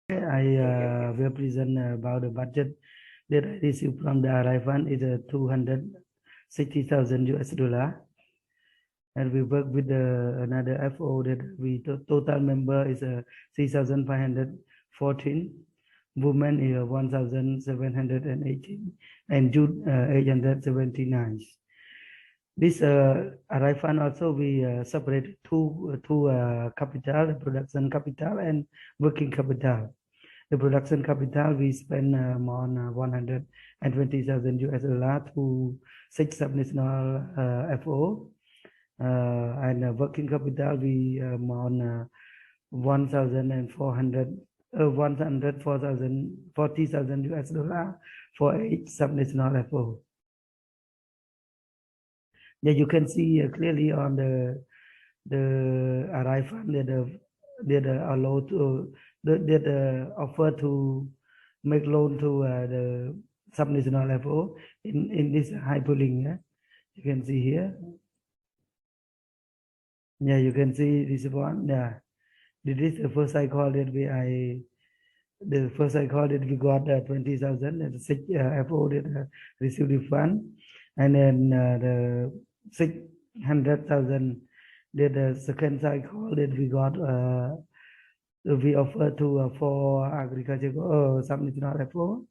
I will present about the budget that I received from the RI fund is $260,000 US, and we work with another FO that we total member is 3,514, women is 1,718, and youth 879. This RI fund also we separate two capital, production capital and working capital. The production capital we spend on 120,000 US to 6 subnational FO, and working capital we on 1,400 40,000 US for 8 subnational FO. Yeah, you can see clearly on the RI fund that allow to that offer to make loan to the subnational FO in this hyperlink. Yeah? You can see here. Yeah, you can see this one. Yeah, this is the first cycle that we got 20,000 and 6 FO that received the fund, and then the 600,000 that the second cycle that we got we offer to for agriculture subnational FO,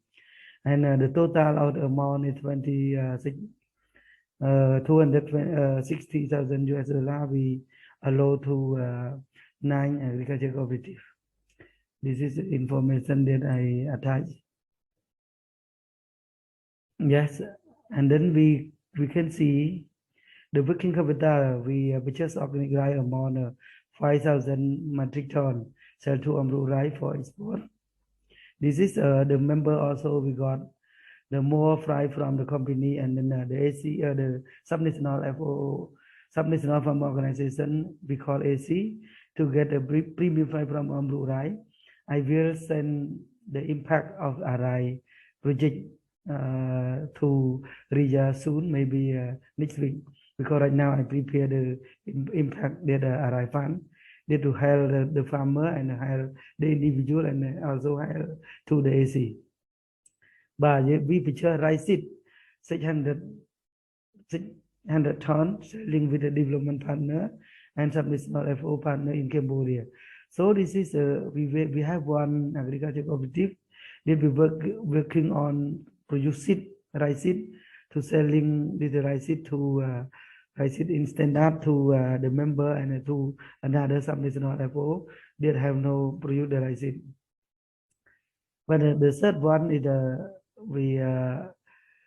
and the total of the amount is 260,000 US we allow to 9 agriculture cooperative. This is information that I attach. Yes, and then we can see the working capital. We purchase organic rice amount 5,000 metric ton sell to Amru rice for export. This is the member also we got the more fry from the company, and then the AC the subnational FO subnational farm organization we call AC to get a premium fry from Amru rice. I will send the impact of RI project to Rija soon, maybe next week, because right now I prepare the impact that RI fund need to hire the farmer and hire the individual and also hire to the AC. But we picture rice seed 600 tons selling with a development partner and subnational FO partner in Cambodia. So this is we have one agriculture cooperative that we working on produce seed, rice seed, to selling this rice seed to rice seed in standard to the member and to another subnational FO that have no produce the rice seed. But the third one is we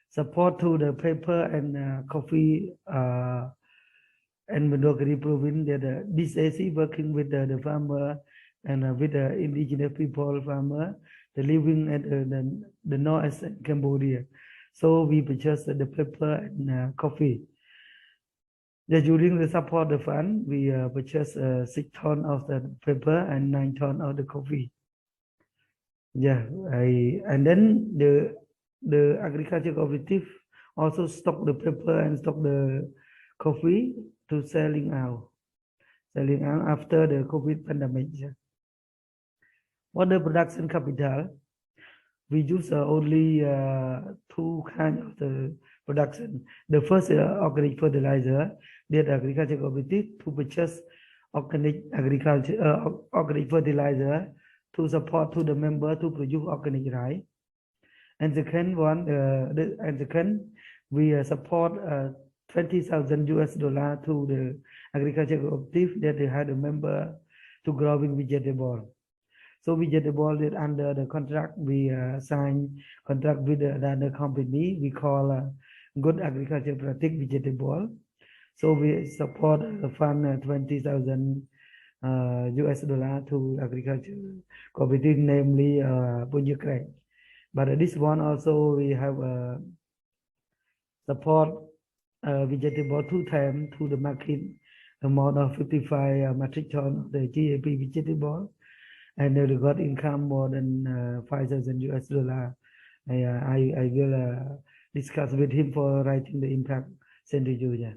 support to the paper and coffee and Mandogari province that this AC working with the farmer and with the indigenous people farmer, the living at the north Cambodia. So we purchase the paper and coffee. During the support the fund, we purchase 6 tons of the paper and 9 tons of the coffee. Yeah, and then the agriculture cooperative also stock the paper and stock the coffee to selling out after the COVID pandemic. For the production capital, we use only 2 kinds of the production. The first organic fertilizer, that agriculture cooperative to purchase organic fertilizer to support to the member to produce organic rice. And second one, we support 20,000 US dollar to the agriculture cooperative that they had a member to growing vegetable. So vegetable that under the contract we sign contract with another company we call Good Agriculture Practice Vegetable. So we support the fund 20,000 US dollar to agriculture cooperative, namely Punjak. But this one also we have support vegetable 2 times to the market amount of 55 metric ton of the GAP vegetable, and they got income more than 5,000 US dollar. I will discuss with him for writing the impact, send to you.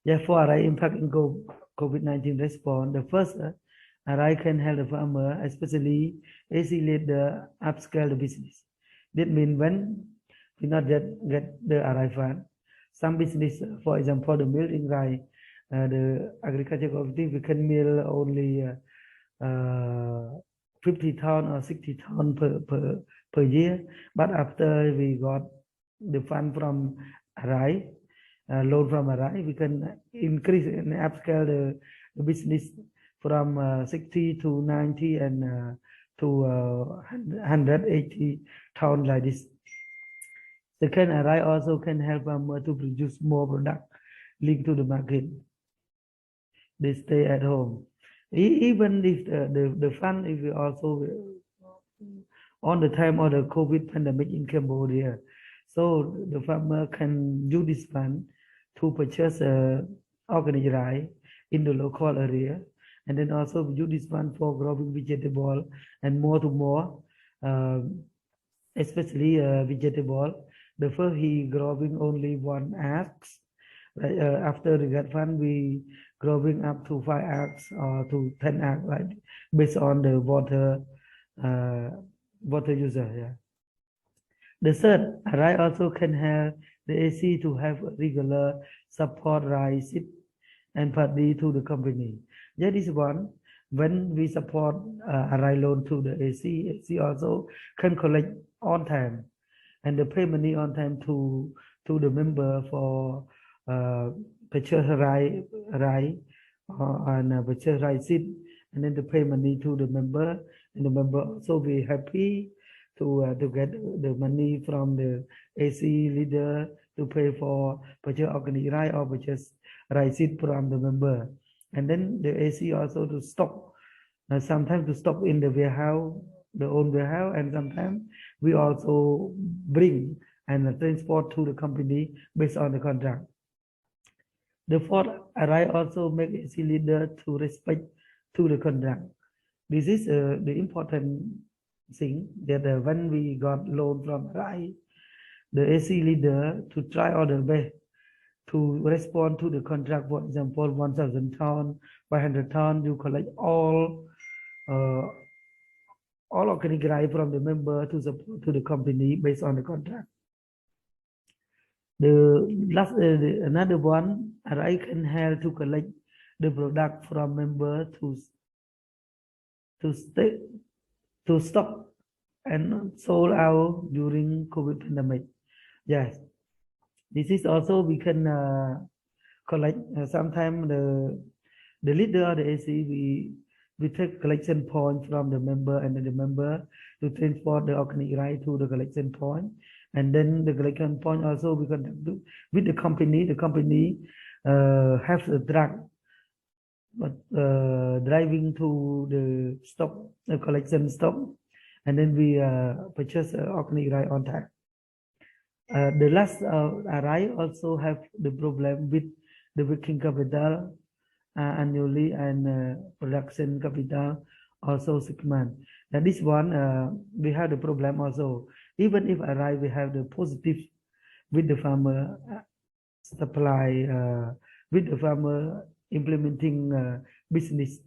Yeah, for impact in COVID-19 response, the first RI can help the farmer, especially AC-led the upscale the business. That means when we not get the RI fund, some business, for example, the milling rice, the agriculture cooperative, we can mill only 50 ton or 60 ton per year. But after we got the fund from RI, loan from RI, we can increase and upscale the business from 60 to 90 and to 180 ton like this. Second, RI also can help farmer to produce more product linked to the market. They stay at home. Even if the fund, if we also on the time of the COVID pandemic in Cambodia, so the farmer can use this fund to purchase organic rice in the local area, and then also use this fund for growing vegetable and more to more, especially vegetable. The first he growing only 1 axe. After the get fund, we growing up to 5 axe or to 10 axe, right? Based on the water user. Yeah. The third, RI also can help the AC to have regular support rice and partly to the company. That is one. When we support RI loan to the AC also can collect on time and they pay money on time to the member for purchase rice and purchase rice seed, and then to pay money to the member, and the member also be happy to get the money from the AC leader to pay for purchase organic rice or purchase rice seed from the member. And then the AC also to stock, sometimes to stock in the warehouse, the own warehouse, and sometimes we also bring and transport to the company based on the contract. The fourth, RI also make AC leader to respect to the contract. This is the important thing that when we got loan from RI, the AC leader to try all the way to respond to the contract. For example, 1,000 ton, 500 ton, you collect all organic rice from the member to support to the company based on the contract. The last, another one, RI can help to collect the product from member to stock and sold out during COVID pandemic. Yes, this is also we can collect. Sometimes the leader of the AC we take collection point from the member, and then the member to transport the organic rice to the collection point. And then the collection point also we can do with the company. The company has a truck, but driving to the stop, the collection stop, and then we purchase organic rice on time. The last RI also have the problem with the working capital annually and production capital also 6 months. And this one we have the problem also. Even if RI we have the positive with the farmer supply with the farmer implementing business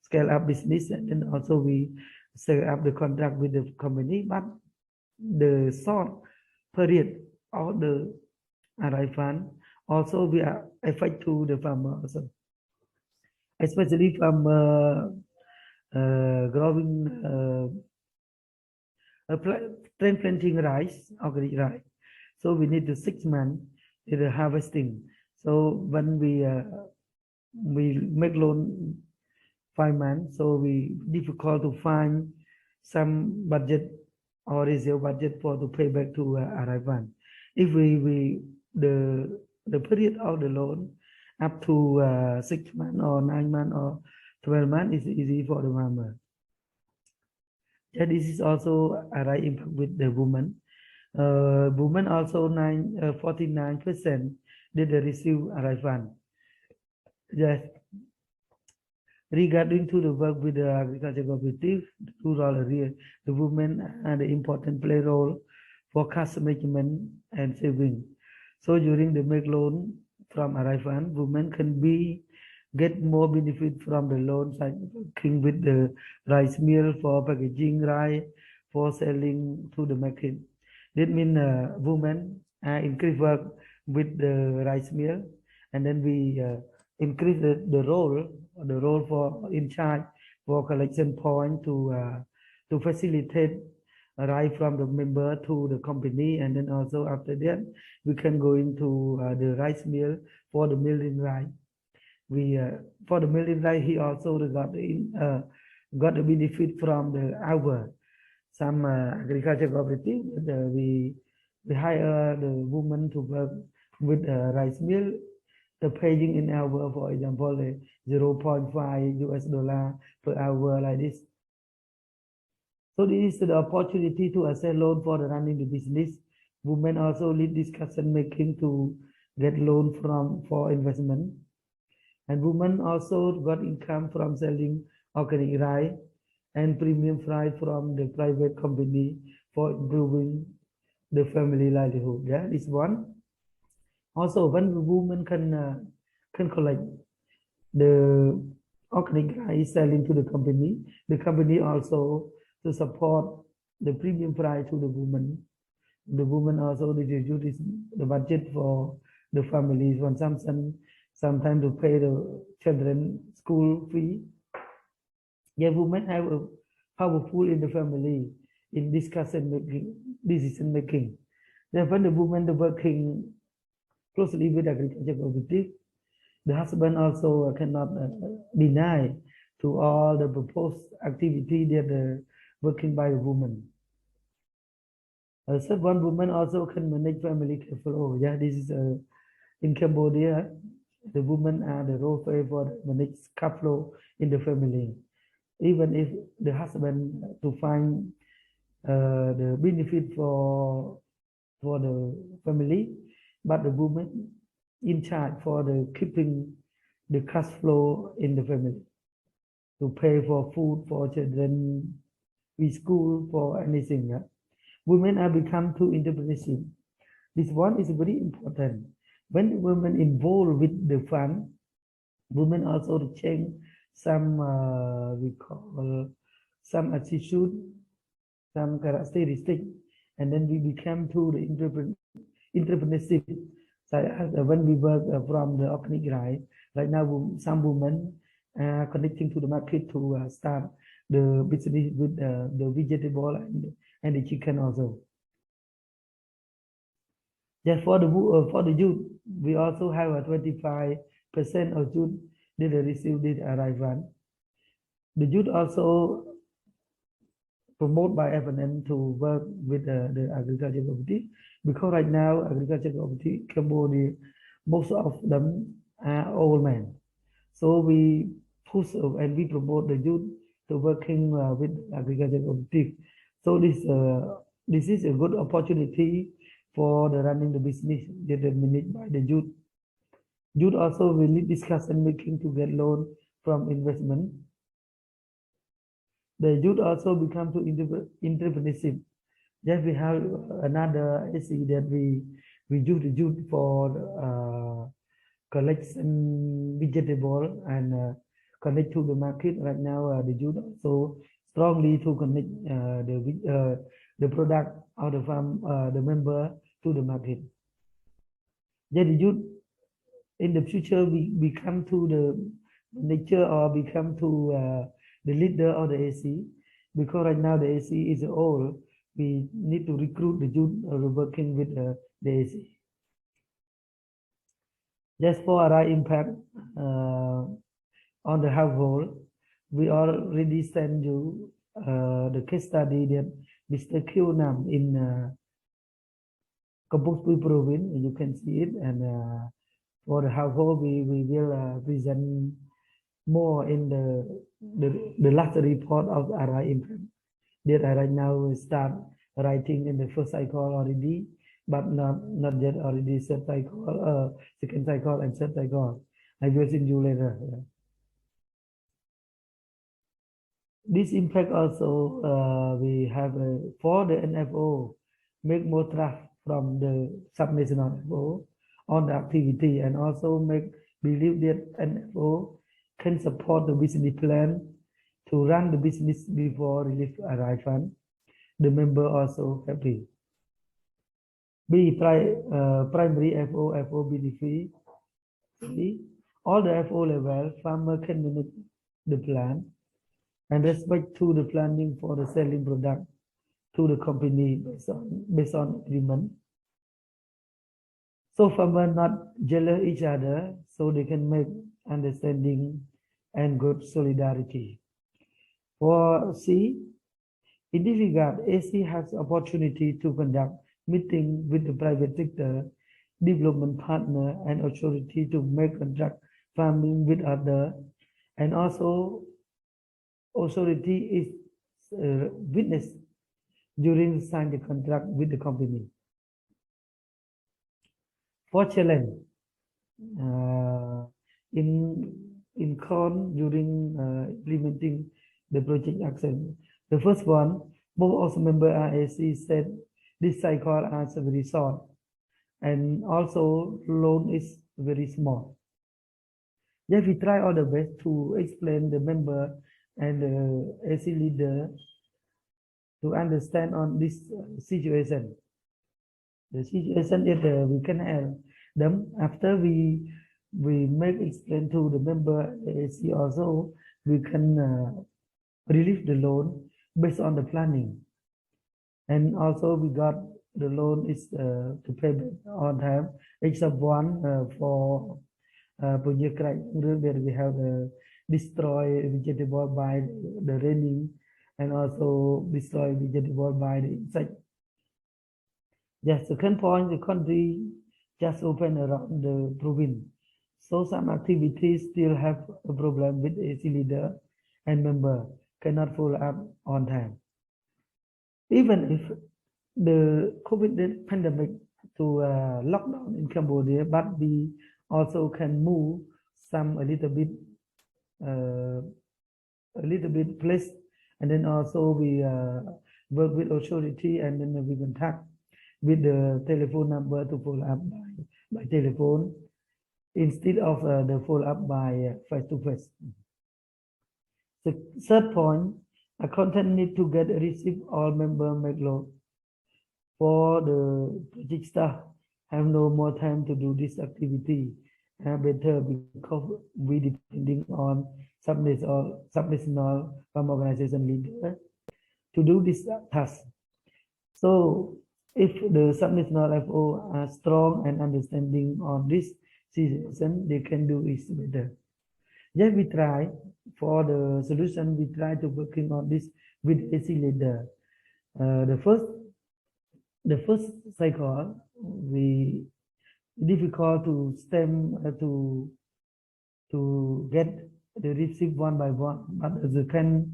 scale up business, and then also we set up the contract with the company, but the short period of the RI fund also we are affect to the farmer also, especially from growing planting rice, organic rice. So we need the 6 months in the harvesting. So when we make loan 5 months, so we difficult to find some budget or reserve budget for to pay back to RI fund. If we the period of the loan up to 6 months or 9 months or 12 months is easy for the farmer. Yeah, this is also a right impact with the woman. Women also 49% did receive a fund. Yes. Regarding to the work with the agriculture cooperative, the rural area, the women had an important play role for cash management and saving. So during the make loan from a fund, women can be get more benefit from the loans, like working with the rice mill for packaging rice, for selling to the market. That means women increase work with the rice mill, and then we increase the role for in charge for collection point to facilitate right from the member to the company, and then also after that we can go into the rice mill for the milling rice. We for the milling rice he also got the benefit from the hour. Some agriculture cooperative we hire the woman to work with rice mill. The paying in hour, for example, 0.5 US dollar per hour, like this. So this is the opportunity to access loan for the running the business. Women also lead discussion making to get loan for investment. And women also got income from selling organic rice and premium fries from the private company for improving the family livelihood. Yeah, this one. Also, when the woman can collect the organic rice selling to the company also to support the premium price to the woman. The woman also reduces the budget for the families, consumption, sometimes to pay the children school fee. Yeah, women have a powerful in the family in decision making. Therefore, the woman the working closely with agriculture cooperative, the husband also cannot deny to all the proposed activity that working by a woman. So one woman also can manage family cash flow. Yeah, this is in Cambodia, the women are the role play for manage cash flow in the family. Even if the husband to find the benefit for the family, but the woman in charge for the keeping the cash flow in the family, to pay for food for children, with school, for anything. Yeah? Women are become too entrepreneurship. This one is very important. When women involved with the fund, women also change some we call some attitude, some characteristic, and then we become to the entrepreneurship. So when we work from the organic rice, right now some women connecting to the market to start the business with the vegetable and the chicken also. Just for the youth, we also have a 25% of youth that receive this arrival. The youth also promoted by FNM to work with the agriculture cooperative, because right now agriculture cooperative Cambodia, most of them are old men. So we push and we promote the youth to working with agriculture cooperative. So this is a good opportunity for the running the business that is managed by the youth. Youth also will lead discussion making to get loan from investment. The youth also become to entrepreneurship. Then we have another issue that we use the youth for collection vegetable and connect to the market. Right now, the youth also strongly to connect the product of the farm, the member to the market. Then the youth in the future we become to the nature or become to the leader of the AC, because right now the AC is old. We need to recruit the youth working with the AC. Just for our impact on the household, we already send you the case study that Mr. Q Nam in Kampong Spui province. You can see it, and for the household, we will present more in the last report of our impact that I right now start writing in the first cycle already, but not yet already third cycle, second cycle and third cycle. I will send you later. This impact also we have for the NFO, make more trust from the subnational NFO on the activity, and also make believe that NFO can support the business plan to run the business before relief arrive fund. The member also happy. B. Primary FO benefit. C. All the FO level, farmer can manage the plan and respect to the planning for the selling product to the company based on agreement. So farmer not jealous each other, so they can make understanding and good solidarity. For C, in this regard, AC has opportunity to conduct meeting with the private sector, development partner, and authority to make contract farming with other, and also authority is witness during sign the contract with the company. For challenge, in con during implementing the project action. The first one, both of member RAC said this cycle is very short and also loan is very small. Yet we try all the best to explain the member and the AC leader to understand on this situation. The situation is we can help them after we make explain to the member AC also we can relieve the loan based on the planning, and also we got the loan is to pay back on time except one for project where we have destroy vegetable by the raining and also destroy vegetable by the insect. Yes, second point, the country just opened around the province, so some activities still have a problem with AC leader and member cannot follow up on time. Even if the COVID pandemic to lockdown in Cambodia, but we also can move some a little bit place, and then also we work with authority, and then we contact with the telephone number to follow up by telephone instead of the follow up by face to face. The third point, a content need to get a receipt all member make load. For the project staff have no more time to do this activity better because we depending on subnational farm organization leader to do this task. So if the subnational FO are strong and understanding on this situation, they can do it better. Yes, we try for the solution. We try to working on this with AC leader. The first cycle we difficult to stem to get the receipt one by one, but the second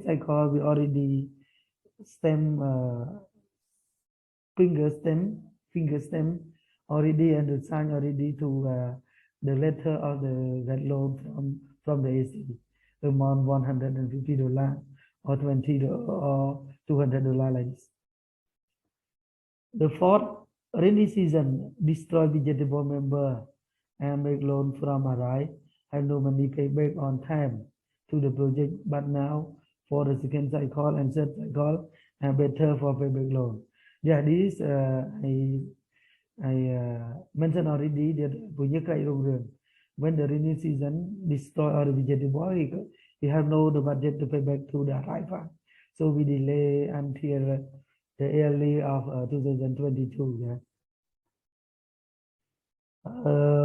cycle we already stem finger stem already and the sign already to the letter of the loan from the AC amount $150 or $20 or $200 like this. The fourth, rainy season destroy vegetable member and make loan from arrive have no money pay back on time to the project, but now for the second cycle and third cycle and better for payback loan. Yeah, this I mentioned already that when the rainy season destroy all the vegetable, he have no the budget to pay back to the arrival. So we delay until the early of 2022. Yeah.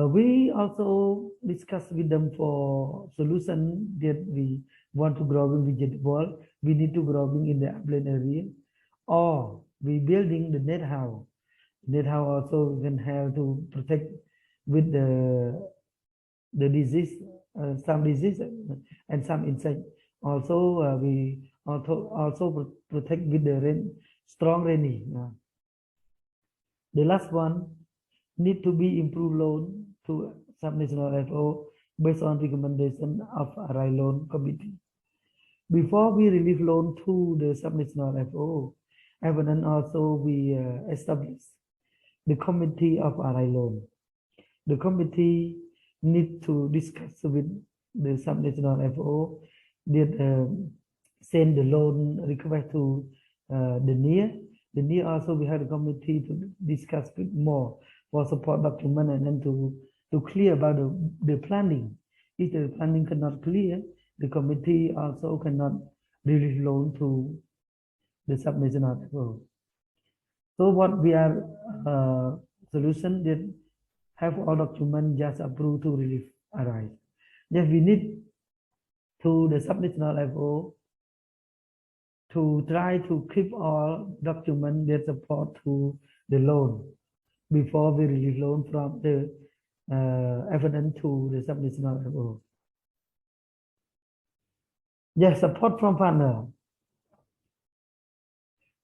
We also discuss with them for solution that we want to grow vegetable. We need to growing in the upland area, or we building the net house. Net house also can help to protect with the disease, some disease and some insect. Also, we also protect with the rain, strong rainy. The last one need to be improved loan to subnational FO based on recommendation of RI loan committee. Before we relieve loan to the subnational FO, and then also we establish the committee of RI loan. The committee need to discuss with the subnational FO did send the loan request to the NIA. The NIA also we had a committee to discuss a bit more for support document and then to clear about the planning. If the planning cannot clear, the committee also cannot release loan to the subnational FO. So what we are solution that have all document just approved to relief arise. Yes, we need to the subnational FO to try to keep all document that support to the loan before we release loan from the evidence to the subnational FO. Yes, support from partner.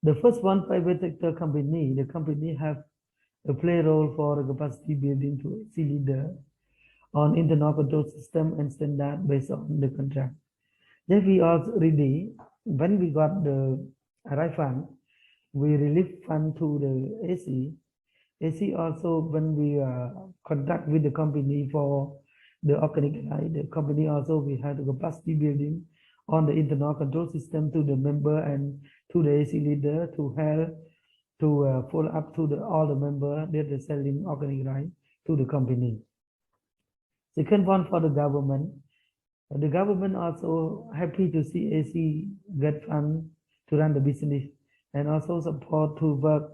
The first one, private sector company. The company have a play role for the capacity building to see leader on internal control system and standard based on the contract. Then we also ready, when we got the arrive fund, we relieve fund to the AC. AC also, when we contact with the company for the organic line, the company also we had the capacity building on the internal control system to the member and to the AC leader to help to follow up to all the member that are selling organic rice to the company. Second one for the government. The government also happy to see AC get fund to run the business and also support to work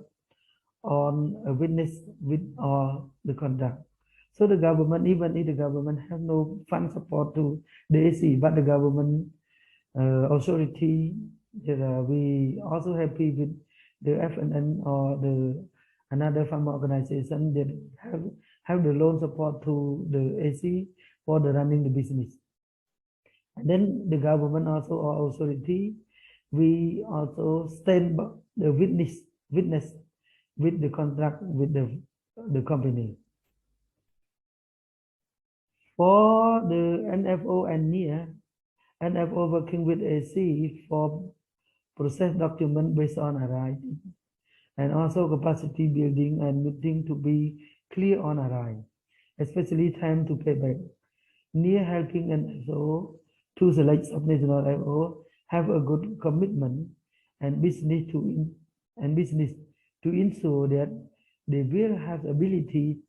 on a witness with all the conduct. So the government, even if the government have no fund support to the AC, but the government authority, we also happy with the FNN or the another farmer organization that have the loan support to the AC for the running the business. And then the government also or authority, we also stand the witness with the contract with the company. For the NFO and NIA, NFO working with AC for process document based on arrive and also capacity building and meeting to be clear on arrive, especially time to pay back. NIA helping NFO to select subnational FO have a good commitment and business to ensure that they will have ability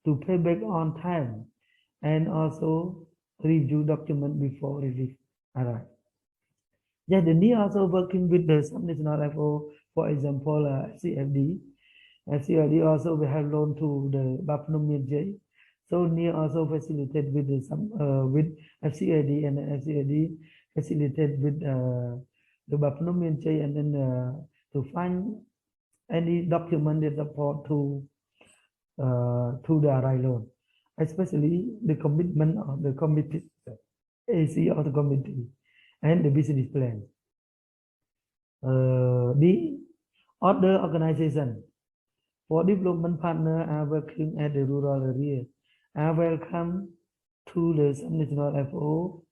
to pay back on time and also review document before release arrive. Yeah, the NIA also working with the subnational FO, for example, FCFD. FCFD also we have loan to the Bapnum J. So NIA also facilitate with the with FCAD and FCAD facilitate with the Bapnum J and then to find any document that support to the arrive loan, especially the commitment of the committee, AC of the committee, and the business plan. The other organization for development partner are working at the rural area are welcome to the subnational FO.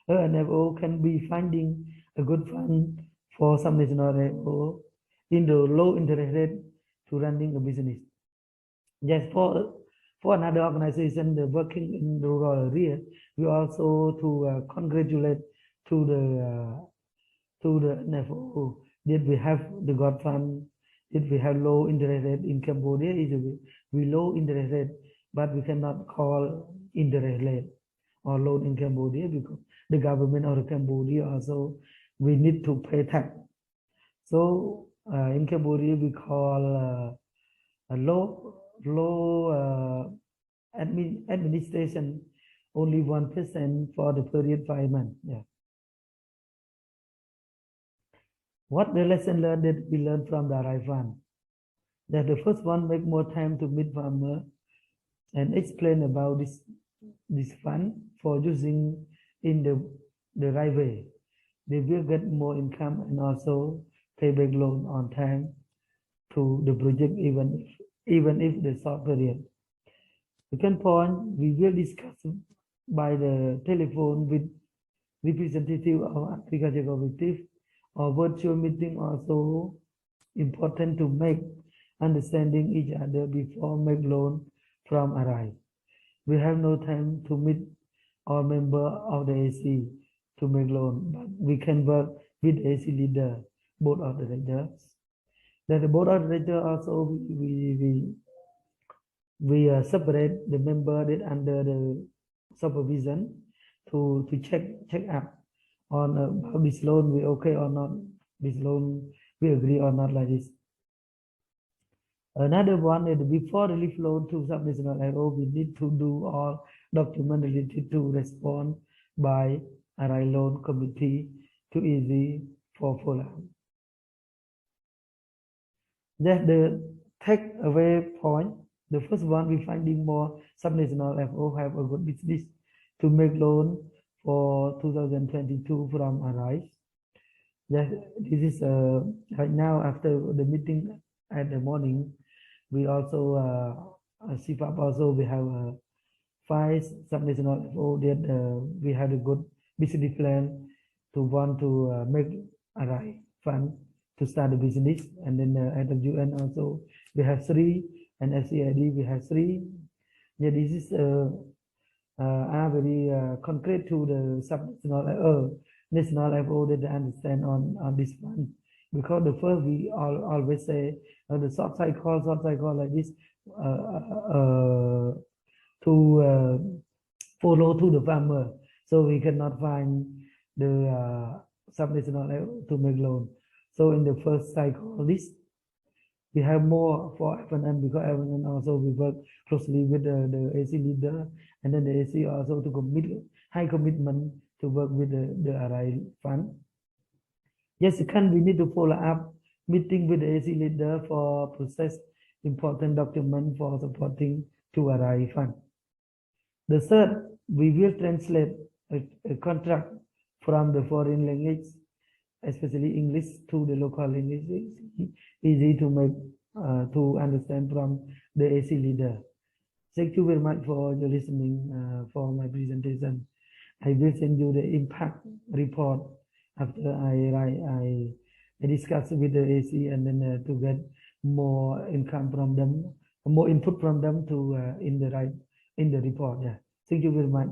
An FO can be finding a good fund for subnational FO in the low interest rate to running a business. Yes, for another organization the working in the rural area, we also to congratulate to the NFO that we have the God fund, that we have low interest rate in Cambodia is we low interest rate, but we cannot call interest rate or loan in Cambodia because the government of Cambodia also we need to pay tax. So in Cambodia we call a low administration only 1% for the period 5 months. Yeah. What the lesson learned that we learned from the arrive fund? That the first one make more time to meet farmer and explain about this fund for using in the right way. They will get more income and also pay back loan on time to the project even if the short period. Second point, we will discuss by the telephone with representative of agriculture cooperative or virtual meeting also important to make understanding each other before make loan from arrive. We have no time to meet or member of the AC to make loan, but we can work with AC leader, board of directors. Then the board of directors also we separate the member that under the supervision to check up on about this loan we okay or not, this loan we agree or not, like this. Another one is before relief loan to subnational IO, we need to do all document related to respond by RI loan committee to easy for follow. That's the takeaway point. The first one, we finding more subnational FO have a good business to make loan for 2022 from RI. That this is right now after the meeting at the morning. We also CFAP also we have 5 subnational FO that we have a good business plan to want to make RI fund to start the business, and then at the UN also we have 3, and SCID we have 3. Yeah, this is are very concrete to the subnational national FO that they understand on this one, because the first we always say the short cycle like this to follow to the farmer, so we cannot find the subnational to make loan. So in the first cycle list, we have more for FNN, because FNN also we work closely with the AC leader, and then the AC also to commit high commitment to work with the RI fund. Yes, second, we need to follow up meeting with the AC leader for process important document for supporting to RI fund. The third, we will translate a contract from the foreign language, especially English, to the local language. It's easy to make to understand from the AC leader. Thank you very much for your listening for my presentation. I will send you the impact report after I discuss with the AC, and then to get more income from them, more input from them to in the report. Yeah. Thank you very much.